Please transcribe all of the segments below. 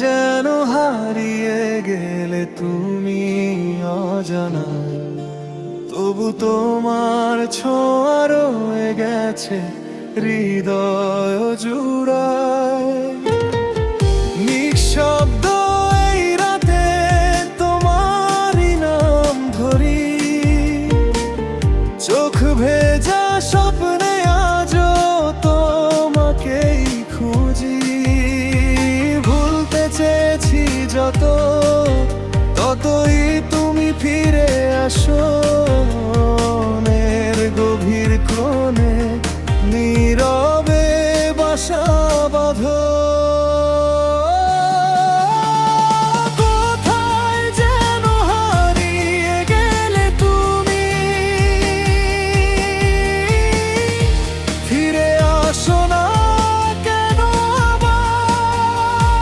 যেন হারিয়ে গেলে তুমি অজানায়, তবু তোমার ছোঁয়া রয়ে গেছে হৃদয় জুড়ায়। নিঃশব্দ এই রাতে তোমারই নাম ধরি, চোখ ভেজা স্বপ্নে আজও তোমাকেই খুঁজি। ভুলতে চেয়েছি যত, ততই তুমি ফিরে আসো মনের গভীর কোণে, নীরবে বাসা বাঁধো। কোথায় যেন হারিয়ে গেলে তুমি, ফিরে আসো না কেন আবার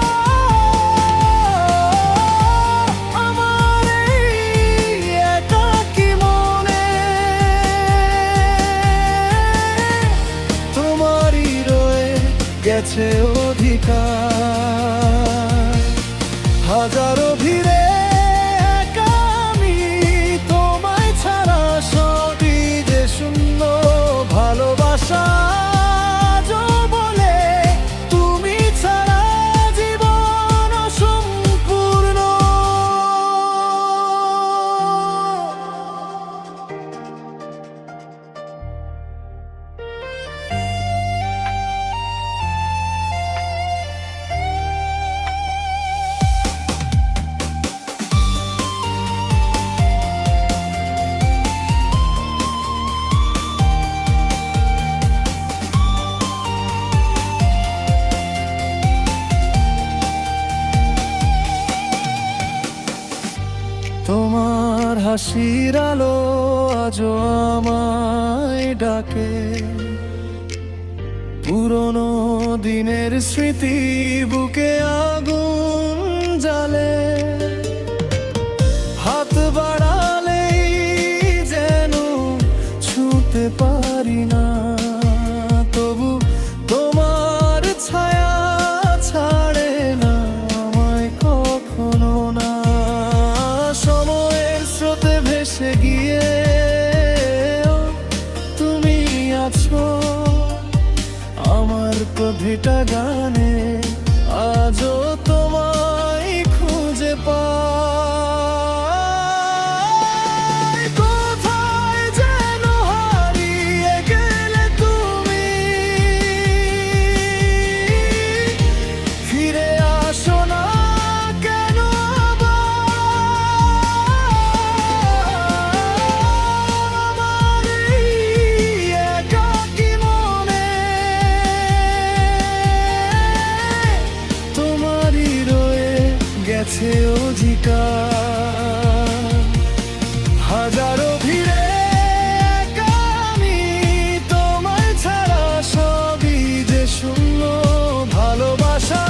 আমার এই একাকী মনে। তোমারই রয়ে গেছে অধিকার, হাজারো ভিড়ে একা আমি, তোমায় ছাড়া সবই যে শূন্য। ভালোবাসা আজও বলে তুমি ছাড়া জীবন অসম্পূর্ণ। তোমার হাসির আলো আজও আমায় ডাকে, পুরনো দিনের স্মৃতি বুকে আগুন জ্বালে। হাত বাড়ালেই যেন ছুঁতে পারি না, তবু তোমার ছায়া ছাড়ে না আমায় কখনো না। সময়ের স্রোতে ভেসে গিয়ে তুমি আছো আমার প্রতিটা গানে, আজও তোমায় খুঁজে পাই। কোথায় যেন হারিয়ে গেলে তুমি, ফিরে আসো না কেন আমার এই একাকী মনে। তোমারই রয়ে গেছে অধিকার, হাজারো ভিড়ে একা আমি, তোমায় ছাড়া সবই যে শূন্য। ভালোবাসা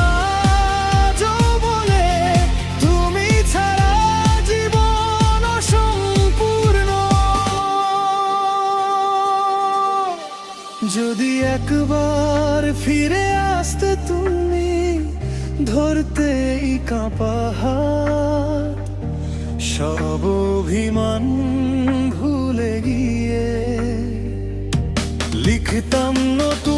আজও বলে তুমি ছাড়া জীবন অসম্পূর্ণ। যদি একবার ফিরে আসতে তুমি, ধরতেই কাঁপা হাত, সব অভিমান ভুলে গিয়ে লিখতাম নতুন